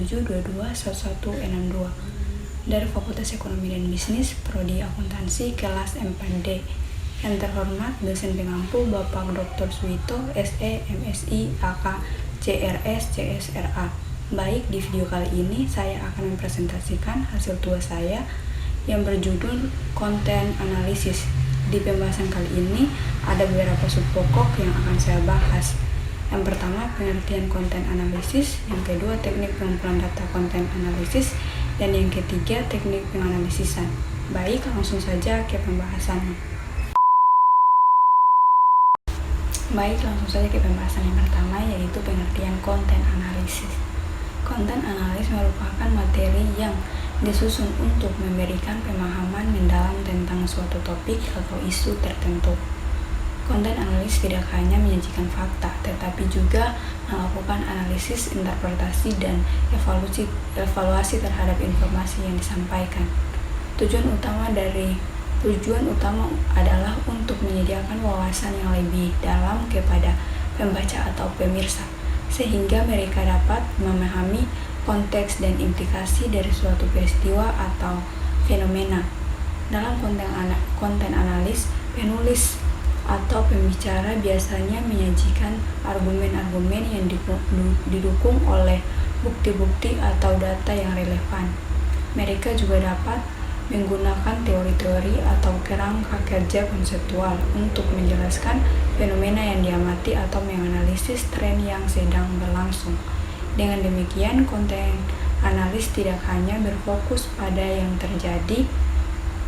0267221162 dari Fakultas Ekonomi dan Bisnis, Prodi Akuntansi, kelas M4D. Yang terhormat dosen pengampu Bapak Dr. Suwito, SE, MSI, AK, CRS, CSRA. Baik, di video kali ini saya akan mempresentasikan hasil tugas saya yang berjudul konten analisis. Di pembahasan kali ini ada beberapa sub pokok yang akan saya bahas. Yang pertama, pengertian konten analisis. Yang kedua, teknik pengumpulan data konten analisis. Dan yang ketiga, teknik penganalisisan. Baik, langsung saja ke pembahasannya. Yang pertama, yaitu pengertian konten analisis. Konten analis merupakan materi yang disusun untuk memberikan pemahaman mendalam tentang suatu topik atau isu tertentu. Konten analis tidak hanya menyajikan fakta, tetapi juga melakukan analisis, interpretasi, dan evaluasi terhadap informasi yang disampaikan. Tujuan utama adalah untuk menyediakan wawasan yang lebih dalam kepada pembaca atau pemirsa, sehingga mereka dapat memahami konteks dan implikasi dari suatu peristiwa atau fenomena. Dalam konten analis, penulis atau pembicara biasanya menyajikan argumen-argumen yang didukung oleh bukti-bukti atau data yang relevan. Mereka juga dapat menggunakan teori-teori atau kerangka kerja konseptual untuk menjelaskan fenomena yang diamati atau menganalisis tren yang sedang berlangsung. Dengan demikian, konten analis tidak hanya berfokus pada yang terjadi,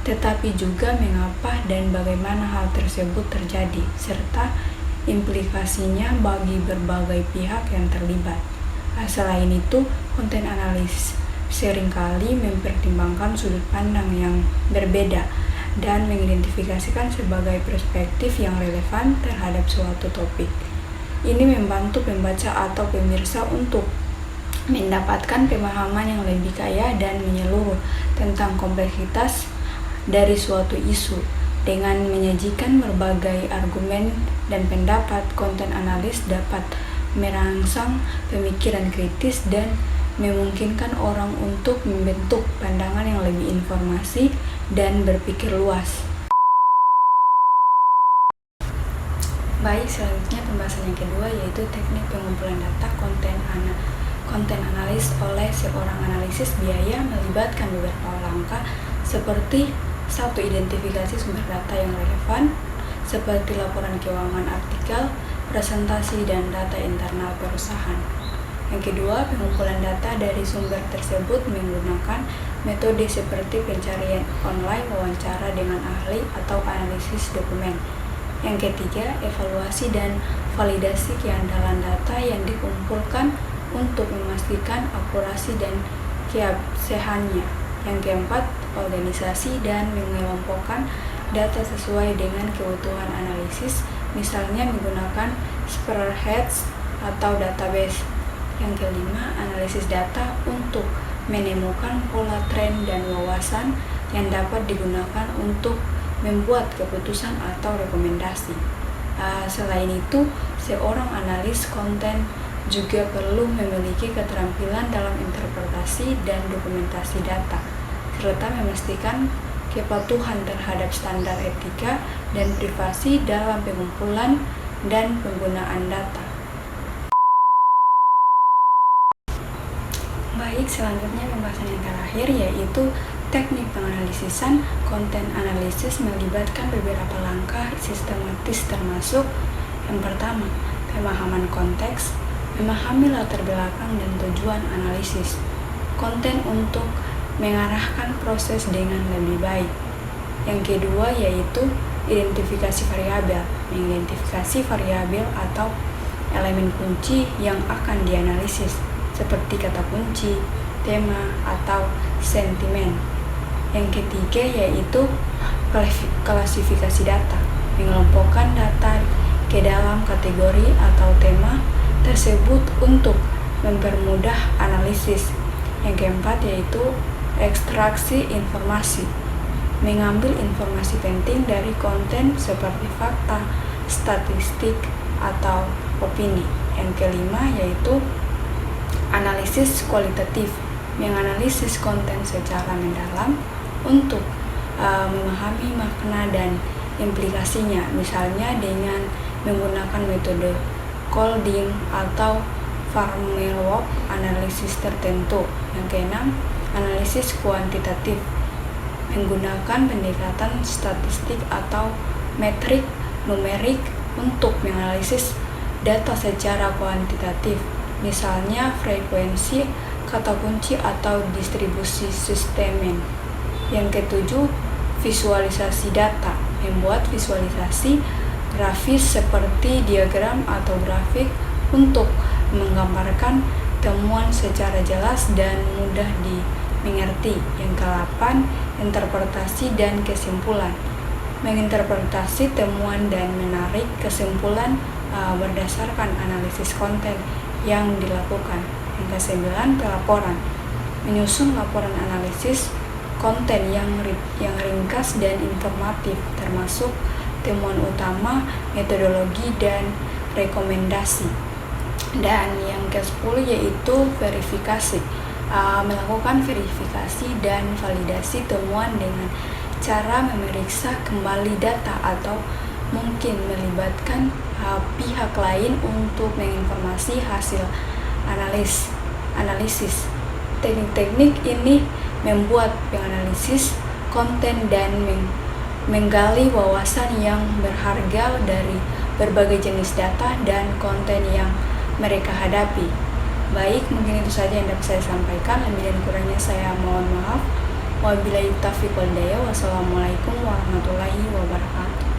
tetapi juga mengapa dan bagaimana hal tersebut terjadi, serta implikasinya bagi berbagai pihak yang terlibat. Selain itu, konten analis seringkali mempertimbangkan sudut pandang yang berbeda dan mengidentifikasikan sebagai perspektif yang relevan terhadap suatu topik. Ini membantu pembaca atau pemirsa untuk mendapatkan pemahaman yang lebih kaya dan menyeluruh tentang kompleksitas dari suatu isu. Dengan menyajikan berbagai argumen dan pendapat, konten analis dapat merangsang pemikiran kritis dan memungkinkan orang untuk membentuk pandangan yang lebih informasi dan berpikir luas. Baik, selanjutnya pembahasan yang kedua yaitu teknik pengumpulan data konten analis oleh seorang analisis biaya melibatkan beberapa langkah seperti 1. Identifikasi sumber data yang relevan seperti laporan keuangan, artikel, presentasi, dan data internal perusahaan. Yang kedua, pengumpulan data dari sumber tersebut menggunakan metode seperti pencarian online, wawancara dengan ahli, atau analisis dokumen. Yang ketiga, evaluasi dan validasi keandalan data yang dikumpulkan untuk memastikan akurasi dan keabsahannya. Yang keempat, organisasi dan mengelompokkan data sesuai dengan kebutuhan analisis, misalnya menggunakan spreadsheet atau database. Yang kelima, analisis data untuk menemukan pola tren dan wawasan yang dapat digunakan untuk membuat keputusan atau rekomendasi. Selain itu, seorang analis konten juga perlu memiliki keterampilan dalam interpretasi dan dokumentasi data, serta memastikan kepatuhan terhadap standar etika dan privasi dalam pengumpulan dan penggunaan data. Baik, selanjutnya pembahasan yang terakhir yaitu teknik penganalisisan. Konten analisis melibatkan beberapa langkah sistematis termasuk yang pertama, pemahaman konteks, memahami latar belakang dan tujuan analisis konten untuk mengarahkan proses dengan lebih baik. Yang kedua yaitu identifikasi variabel, mengidentifikasi variabel atau elemen kunci yang akan dianalisis seperti kata kunci, tema, atau sentimen. Yang ketiga yaitu klasifikasi data, mengelompokkan data ke dalam kategori atau tema tersebut untuk mempermudah analisis. Yang keempat yaitu ekstraksi informasi, mengambil informasi penting dari konten seperti fakta, statistik, atau opini. Yang kelima yaitu Analisis kualitatif menganalisis konten secara mendalam untuk memahami makna dan implikasinya, misalnya dengan menggunakan metode Colding atau Farmer-Walk analisis tertentu. Yang keenam, analisis kuantitatif menggunakan pendekatan statistik atau metrik numerik untuk menganalisis data secara kuantitatif, misalnya frekuensi, kata kunci, atau distribusi sistemen. Yang ketujuh, visualisasi data membuat visualisasi grafis seperti diagram atau grafik untuk menggambarkan temuan secara jelas dan mudah dimengerti. Yang ke-8, interpretasi dan kesimpulan menginterpretasi temuan dan menarik kesimpulan berdasarkan analisis konten yang dilakukan. Yang ke-9, pelaporan menyusun laporan analisis konten yang ringkas dan informatif, termasuk temuan utama, metodologi, dan rekomendasi. Dan yang ke-10 yaitu verifikasi, melakukan verifikasi dan validasi temuan dengan cara memeriksa kembali data atau mungkin melibatkan pihak lain untuk menginformasi hasil analisis. Teknik-teknik ini membuat penganalisis konten dan menggali wawasan yang berharga dari berbagai jenis data dan konten yang mereka hadapi. Baik, mungkin itu saja yang dapat saya sampaikan. Lebih dan kurangnya saya mohon maaf. Wabillahi taufiq wal hidayah. Wassalamualaikum warahmatullahi wabarakatuh.